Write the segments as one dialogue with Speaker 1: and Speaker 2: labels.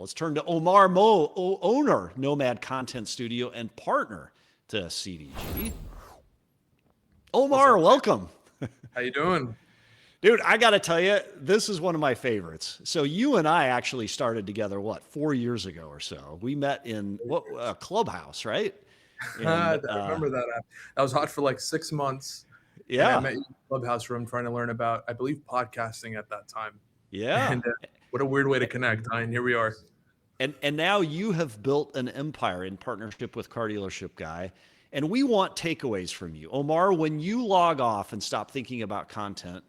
Speaker 1: Let's turn to Omar Mo, owner, Nomad Content Studio, and partner to CDG.
Speaker 2: What's
Speaker 1: Omar,
Speaker 2: up, man?
Speaker 1: welcome.
Speaker 2: How you doing?
Speaker 1: Dude, I got to tell you, this is one of my favorites. So you and I actually started together, what, 4 years ago or so? We met in what a clubhouse, right?
Speaker 2: I
Speaker 1: And
Speaker 2: remember that. I was hot for like 6 months, and I
Speaker 1: yeah,
Speaker 2: met you in the clubhouse room trying to learn about, I believe, podcasting at that time.
Speaker 1: yeah.
Speaker 2: And what a weird way to connect. And here we are.
Speaker 1: And now you have built an empire in partnership with Car Dealership Guy. And we want takeaways from you. Omar, when you log off and stop thinking about content,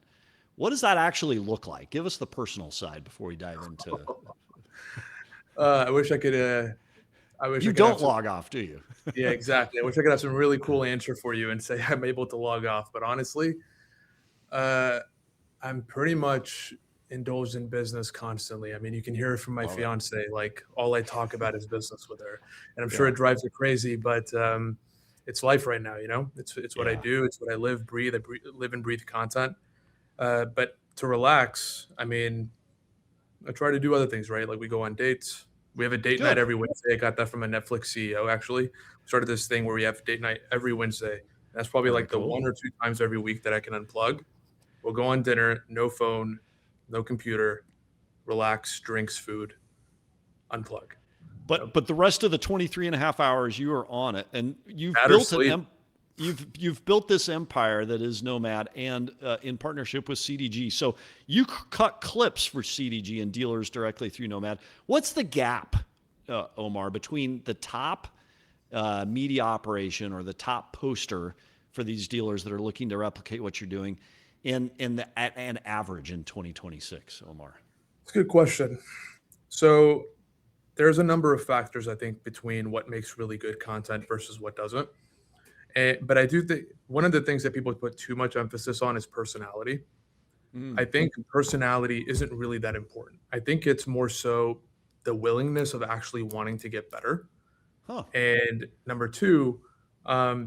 Speaker 1: what does that actually look like? Give us the personal side before we dive into.
Speaker 2: I wish I could. I wish I
Speaker 1: You
Speaker 2: could have
Speaker 1: don't
Speaker 2: some.
Speaker 1: log off, do you?
Speaker 2: Yeah, exactly. I wish I could have some really cool answer for you and say I'm able to log off. But honestly, uh, I'm pretty much indulged in business constantly. I mean, you can hear it from my
Speaker 1: Love it.
Speaker 2: fiance. Like all I talk about is business with her, and I'm sure
Speaker 1: Yeah.
Speaker 2: it drives her crazy. But it's life right now. It's what I
Speaker 1: Yeah.
Speaker 2: do. It's what I live, breathe. Live and breathe content. But to relax, I mean, I try to do other things. Right, like we go on dates. We have a date night
Speaker 1: Good.
Speaker 2: every Wednesday. I got that from a Netflix CEO. Actually, we started this thing where we have date night every Wednesday. That's probably
Speaker 1: Very
Speaker 2: like the
Speaker 1: cool.
Speaker 2: 1 or 2 times every week that I can unplug. We'll go on dinner, no phone, no computer, relax, drinks, food, unplug.
Speaker 1: But the rest of the 23 and a half hours you are on it, and you've
Speaker 2: That or
Speaker 1: built
Speaker 2: sleep.
Speaker 1: you've built this empire that is Nomad, and in partnership with CDG. So you cut clips for CDG and dealers directly through Nomad. What's the gap, Omar, between the top media operation or the top poster for these dealers that are looking to replicate what you're doing, an average in 2026, Omar?
Speaker 2: It's a good question. So there's a number of factors I think between what makes really good content versus what doesn't. But I do think one of the things that people put too much emphasis on is personality. I
Speaker 1: Mm.
Speaker 2: think personality isn't really that important. I think it's more so the willingness of actually wanting to get better.
Speaker 1: Huh.
Speaker 2: And number two,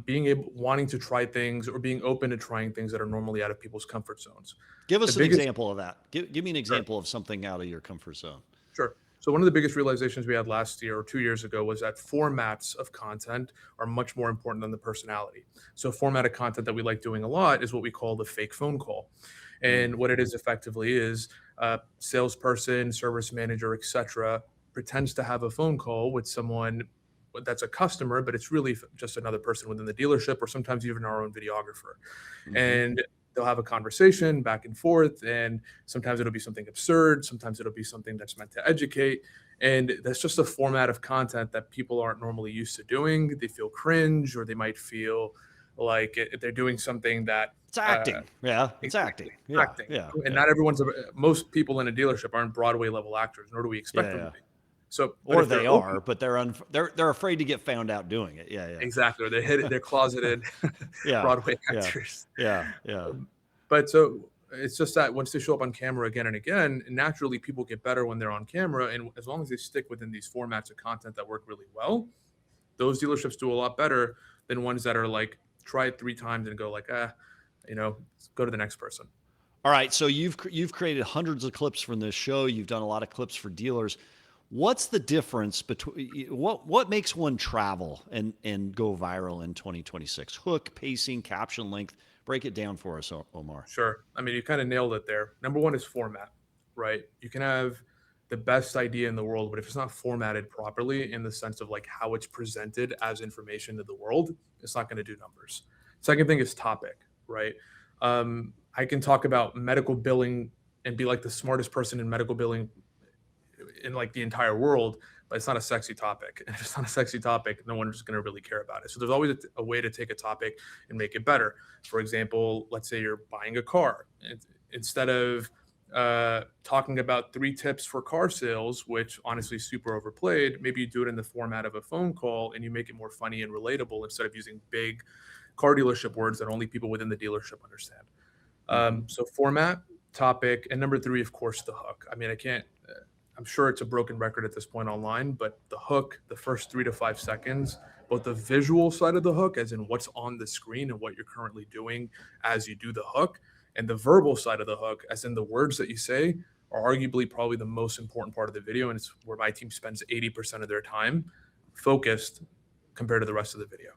Speaker 2: being able wanting to try things or being open to trying things that are normally out of people's comfort zones.
Speaker 1: Give
Speaker 2: The
Speaker 1: us an
Speaker 2: biggest
Speaker 1: example of that. Give me an
Speaker 2: Sure,
Speaker 1: example of something out of your comfort zone.
Speaker 2: sure. So one of the biggest realizations we had last year or 2 years ago was that formats of content are much more important than the personality. So format of content that we like doing a lot is what we call the fake phone call.
Speaker 1: Mm.
Speaker 2: And what it is effectively is a salesperson, service manager, etc., pretends to have a phone call with someone that's a customer, but it's really just another person within the dealership or sometimes even our own videographer.
Speaker 1: Mm-hmm.
Speaker 2: And they'll have a conversation back and forth. And sometimes it'll be something absurd. Sometimes it'll be something that's meant to educate. And that's just a format of content that people aren't normally used to doing. They feel cringe or they might feel like they're doing something that
Speaker 1: It's
Speaker 2: uh,
Speaker 1: acting. Yeah, it's
Speaker 2: exactly
Speaker 1: acting. Yeah,
Speaker 2: acting.
Speaker 1: yeah,
Speaker 2: And
Speaker 1: yeah,
Speaker 2: not everyone's most people in a dealership aren't Broadway level actors, nor do we expect
Speaker 1: yeah,
Speaker 2: them to
Speaker 1: yeah.
Speaker 2: be. So, but
Speaker 1: Or
Speaker 2: if
Speaker 1: they
Speaker 2: they're open,
Speaker 1: are, but they're afraid to get found out doing it. Yeah, yeah,
Speaker 2: exactly, or they're closeted
Speaker 1: yeah,
Speaker 2: Broadway
Speaker 1: yeah,
Speaker 2: actors.
Speaker 1: yeah, yeah.
Speaker 2: But so it's just that once they show up on camera again and again, naturally people get better when they're on camera. And as long as they stick within these formats of content that work really well, those dealerships do a lot better than ones that are like try it 3 times and go like, go to the next person.
Speaker 1: All right, so you've created hundreds of clips from this show. You've done a lot of clips for dealers. What's the difference between what makes one travel and go viral in 2026? Hook, pacing, caption length. Break it down for us, Omar.
Speaker 2: Sure. I mean, you kind of nailed it there. Number one is format, right? You can have the best idea in the world, but if it's not formatted properly in the sense of like how it's presented as information to the world, it's not going to do numbers. Second thing is topic, right? I can talk about medical billing and be like the smartest person in medical billing in like the entire world, but it's not a sexy topic. And if it's not a sexy topic, no one's going to really care about it. So there's always a way to take a topic and make it better. For example, let's say you're buying a car. Instead of talking about 3 tips for car sales, which honestly is super overplayed, maybe you do it in the format of a phone call and you make it more funny and relatable instead of using big car dealership words that only people within the dealership understand.
Speaker 1: Mm-hmm.
Speaker 2: So format, topic, and number 3, of course, the hook. I mean, I can't. I'm sure it's a broken record at this point online, but the hook, the first 3 to 5 seconds, both the visual side of the hook, as in what's on the screen and what you're currently doing as you do the hook, and the verbal side of the hook, as in the words that you say, are arguably probably the most important part of the video, and it's where my team spends 80% of their time focused compared to the rest of the video.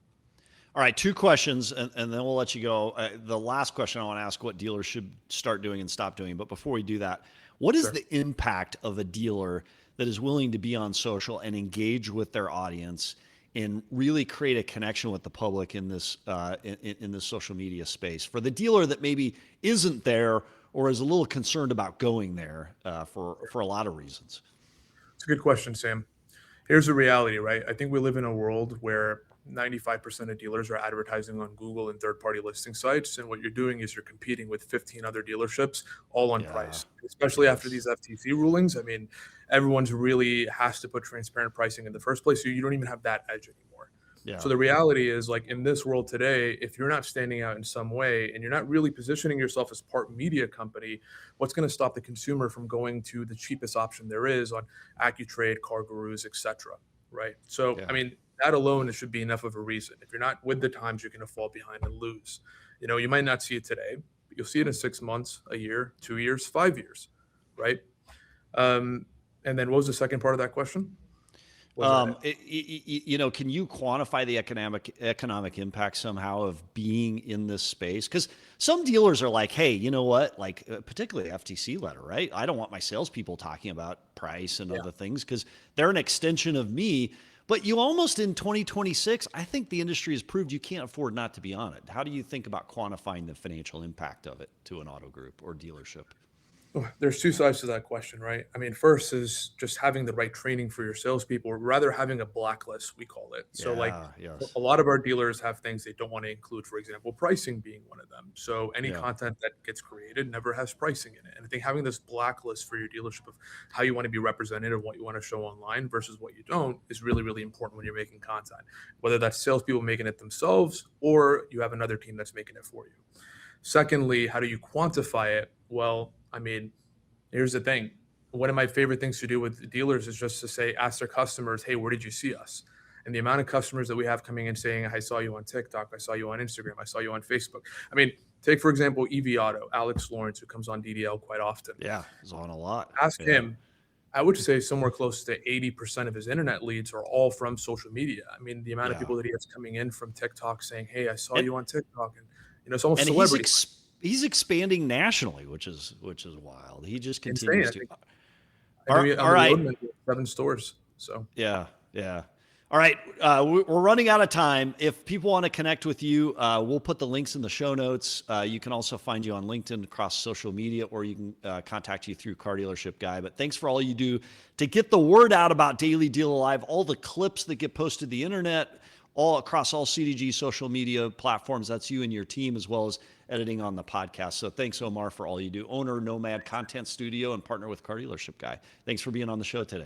Speaker 1: All right, two questions, and then we'll let you go. The last question I want to ask: what dealers should start doing and stop doing? But before we do that, what is
Speaker 2: Sure.
Speaker 1: the impact of a dealer that is willing to be on social and engage with their audience and really create a connection with the public in this in this social media space? For the dealer that maybe isn't there or is a little concerned about going there for a lot of reasons.
Speaker 2: It's a good question, Sam. Here's the reality, right? I think we live in a world where 95% of dealers are advertising on Google and third-party listing sites, and what you're doing is you're competing with 15 other dealerships, all on
Speaker 1: Yeah.
Speaker 2: price. Especially after
Speaker 1: Yes.
Speaker 2: these FTC rulings, I mean, everyone's really has to put transparent pricing in the first place, so you don't even have that edge anymore.
Speaker 1: Yeah.
Speaker 2: So the reality is, like in this world today, if you're not standing out in some way and you're not really positioning yourself as part media company, what's going to stop the consumer from going to the cheapest option there is on AccuTrade, Car Gurus, etc. Right? So, I
Speaker 1: Yeah.
Speaker 2: mean, that alone should be enough of a reason. If you're not with the times, you're going to fall behind and lose. You might not see it today, but you'll see it in 6 months, a year, 2 years, 5 years, right? And then what was the second part of that question? Was that it?
Speaker 1: Can you quantify the economic impact somehow of being in this space? Because some dealers are like, hey, you know what? Like, particularly FTC letter, right? I don't want my salespeople talking about price and
Speaker 2: Yeah.
Speaker 1: other things because they're an extension of me. But you almost in 2026, I think the industry has proved you can't afford not to be on it. How do you think about quantifying the financial impact of it to an auto group or dealership?
Speaker 2: There's two sides to that question, right? I mean, first is just having the right training for your salespeople, or rather having a blacklist, we call it. So, like,
Speaker 1: Yeah. Yes.
Speaker 2: a lot of our dealers have things they don't want to include, for example, pricing being one of them. So, any
Speaker 1: Yeah.
Speaker 2: content that gets created never has pricing in it. And I think having this blacklist for your dealership of how you want to be represented and what you want to show online versus what you don't is really, really important when you're making content, whether that's salespeople making it themselves or you have another team that's making it for you. Secondly, how do you quantify it? Well, I mean, here's the thing. One of my favorite things to do with dealers is just to say, ask their customers, hey, where did you see us? And the amount of customers that we have coming in saying, I saw you on TikTok, I saw you on Instagram, I saw you on Facebook. I mean, take, for example, EV Auto, Alex Lawrence, who comes on DDL quite often.
Speaker 1: Yeah. It's on a lot.
Speaker 2: Ask
Speaker 1: Yeah.
Speaker 2: him. I would say somewhere close to 80% of his internet leads are all from social media. I mean, the amount of
Speaker 1: Yeah.
Speaker 2: people that he has coming in from TikTok saying, hey, I saw
Speaker 1: And
Speaker 2: you on TikTok. And, it's almost
Speaker 1: and
Speaker 2: celebrity.
Speaker 1: he's expanding nationally, which is wild. He just
Speaker 2: Insane.
Speaker 1: continues to.
Speaker 2: I know on
Speaker 1: All
Speaker 2: the
Speaker 1: right.
Speaker 2: road, maybe 7 stores. So
Speaker 1: Yeah. Yeah. All right. We're running out of time. If people want to connect with you, we'll put the links in the show notes. You can also find you on LinkedIn across social media, or you can contact you through Car Dealership Guy. But thanks for all you do to get the word out about Daily Deal Alive, all the clips that get posted to the internet, all across all CDG social media platforms. That's you and your team, as well as editing on the podcast. So thanks, Omar, for all you do. Owner, Nomad Content Studio, and partner with Car Dealership Guy. Thanks for being on the show today.